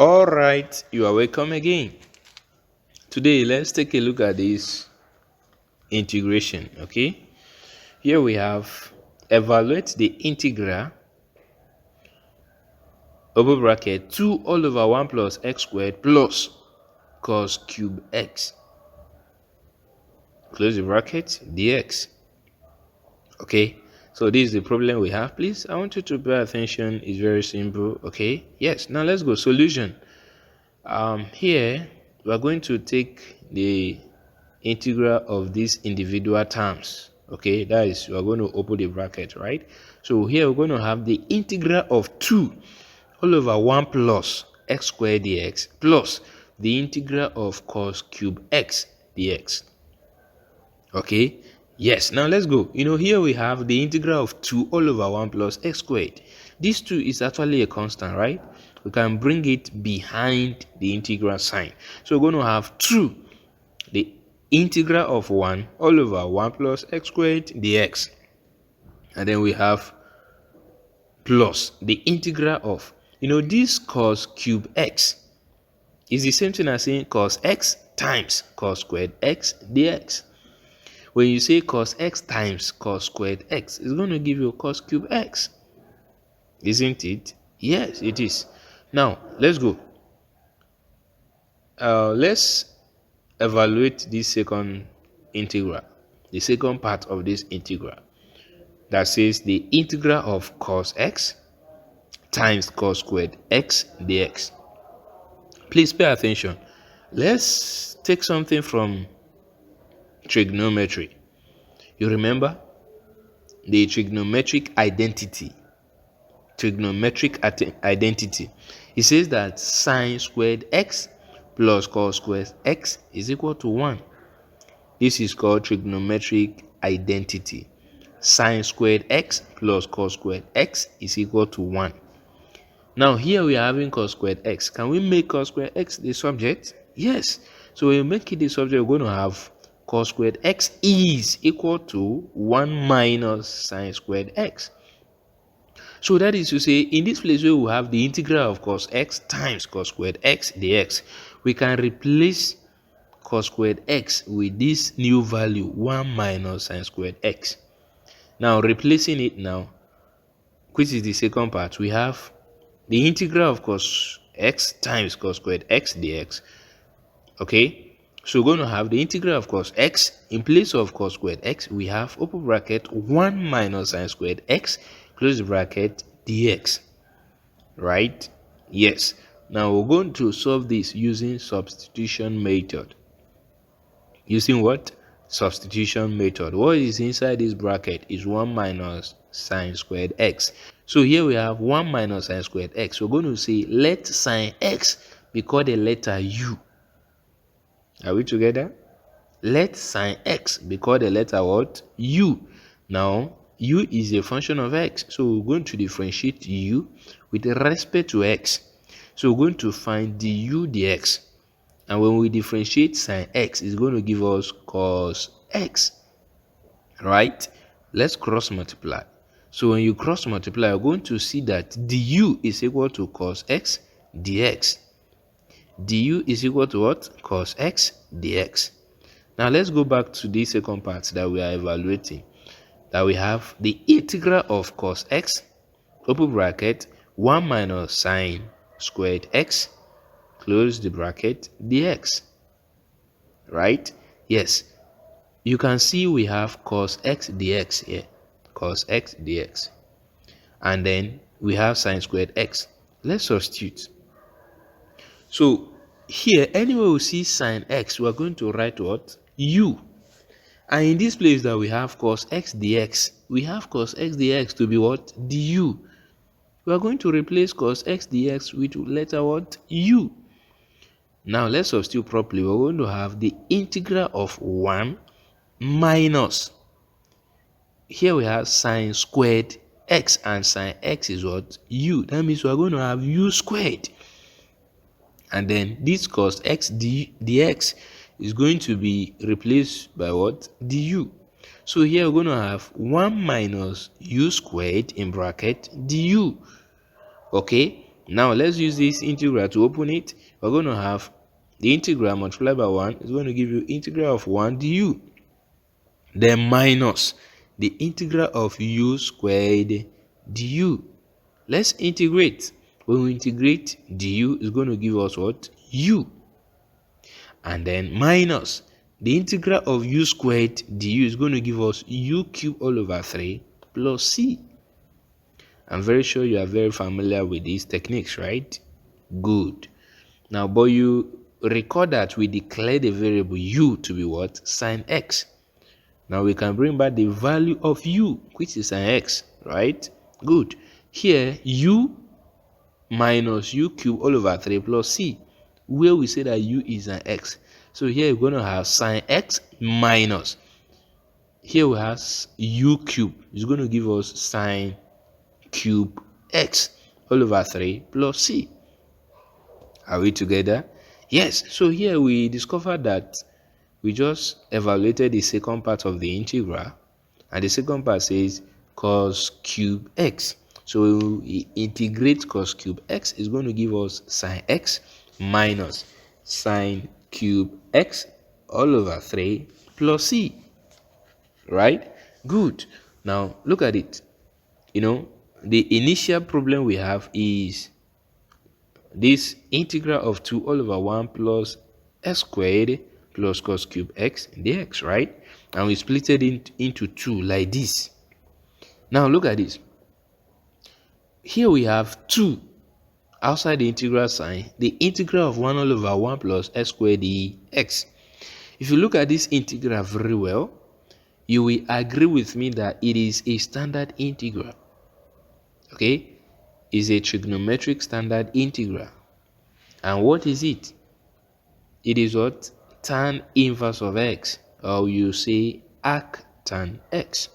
All right, you are welcome again. Today, let's take a look at this integration. Okay, here we have evaluate the integral over bracket 2 all over 1 plus x squared plus cos cube x. Close the bracket, dx. Okay, so this is the problem we have. Please, I want you to pay attention. It's very simple. Okay, yes. Now let's go solution. Here we are going to take the integral of these individual terms. Okay, that is, we are going to open the bracket, right? So here we're going to have the integral of 2 all over 1 plus x squared dx plus the integral of cos cube x dx. Okay, yes. Now let's go. Here we have the integral of 2 all over 1 plus x squared. This 2 is actually a constant, right? We can bring it behind the integral sign. So we're going to have 2, the integral of 1 all over 1 plus x squared dx. And then we have plus the integral of, this cos cube x is the same thing as saying cos x times cos squared x dx. When you say cos x times cos squared x, it's going to give you cos cube x. Isn't it? Yes, it is. Now, let's go. Let's evaluate this second integral, the second part of this integral, that says the integral of cos x times cos squared x dx. Please pay attention. Let's take something from trigonometry. You remember the trigonometric identity. It says that sine squared x plus cos squared x is equal to 1. This is called trigonometric identity. Sine squared x plus cos squared x is equal to 1. Now here we are having cos squared x. Can we make cos squared x the subject? Yes. So when we make it the subject, we're going to have cos squared x is equal to 1 minus sine squared x. So that is to say, in this place where we have the integral of cos x times cos squared x dx, we can replace cos squared x with this new value 1 minus sine squared x. Now replacing it now, which is the second part, we have the integral of cos x times cos squared x dx. Okay, so we're going to have the integral of cos x. In place of cos squared x, we have open bracket 1 minus sine squared x, close the bracket, dx. Right? Yes. Now we're going to solve this using substitution method. Using what? Substitution method. What is inside this bracket is 1 minus sine squared x. So here we have 1 minus sine squared x. We're going to say let sine x be called the letter u. Are we together? Let sine x be called the letter what? U. Now u is a function of x, so we're going to differentiate u with respect to x. So we're going to find du dx, and when we differentiate sine x, it's going to give us cos x, right? Let's cross multiply. So when you cross multiply, you're going to see that du is equal to cos x dx. Du is equal to what? Cos x dx. Now let's go back to the second part that we are evaluating. That we have the integral of cos x, open bracket, 1 minus sine squared x, close the bracket, dx. Right? Yes. You can see we have cos x dx here. Cos x dx. And then we have sine squared x. Let's substitute. So here, anywhere we see sine x, we are going to write what? U. And in this place that we have cos x dx, we have cos x dx to be what? Du. We are going to replace cos x dx with letter what? U. Now let's substitute properly. We're going to have the integral of 1 minus. Here we have sine squared x, and sine x is what? U. That means we are going to have u squared. And then this cos x dx is going to be replaced by what? Du. So here we're going to have 1 minus u squared in bracket du. Okay. Now let's use this integral to open it. We're going to have the integral multiplied by 1 is going to give you integral of 1 du. Then minus the integral of u squared du. Let's integrate. When we integrate, du is going to give us what? U. And then minus the integral of u squared du is going to give us u cubed all over 3 plus c. I'm very sure you are very familiar with these techniques, right? Good. Now, but you record that we declare the variable u to be what? Sine x. Now we can bring back the value of u, which is sine x, right? Good. Here, u minus u cubed all over 3 plus c, where we say that u is an x. So here we're going to have sine x minus, here we have u cubed. It's going to give us sine cube x all over 3 plus c. Are we together? Yes. So here we discovered that we just evaluated the second part of the integral, and the second part says cos cube x. So we integrate cos cube x is going to give us sine x minus sine cube x all over 3 plus c. Right? Good. Now look at it. The initial problem we have is this integral of 2 all over 1 plus x squared plus cos cube x dx, right? And we split it into 2 like this. Now look at this. Here we have 2 outside the integral sign, the integral of 1 all over 1 plus x squared dx. If you look at this integral very well, you will agree with me that it is a standard integral. Okay, is a trigonometric standard integral. And what is it? It is what? Tan inverse of x, or you say arc tan x.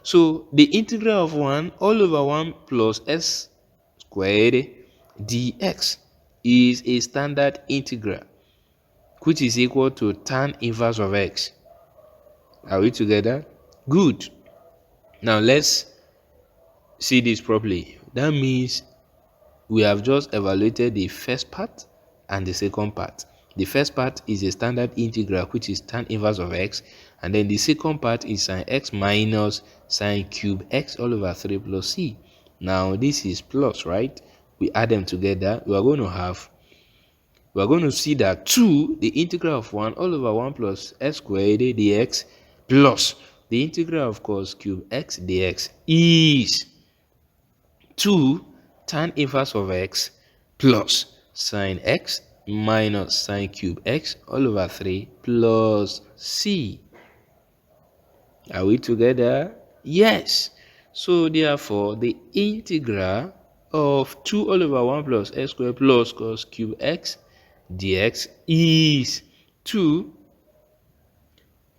So the integral of 1 all over 1 plus s squared dx is a standard integral, which is equal to tan inverse of x. Are we together? Good. Now let's see this properly. That means we have just evaluated the first part and the second part. The first part is a standard integral, which is tan inverse of x, and then the second part is sine x minus sine cube x all over 3 plus c. Now this is plus, right? We add them together. We are going to see that 2, the integral of 1 all over 1 plus s squared dx plus the integral of cos cube x dx is 2 tan inverse of x plus sine x minus sine cube x all over 3 plus c. Are we together? Yes. So therefore, the integral of 2 all over 1 plus x squared plus cos cube x dx is 2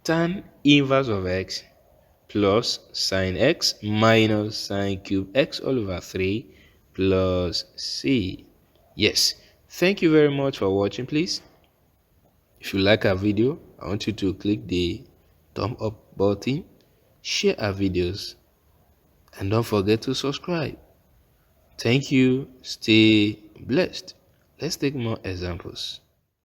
tan inverse of x plus sine x minus sine cube x all over 3 plus c. Yes. Thank you very much for watching. Please, if you like our video, I want you to click the thumb up button, share our videos, and don't forget to subscribe. Thank you. Stay blessed. Let's take more examples.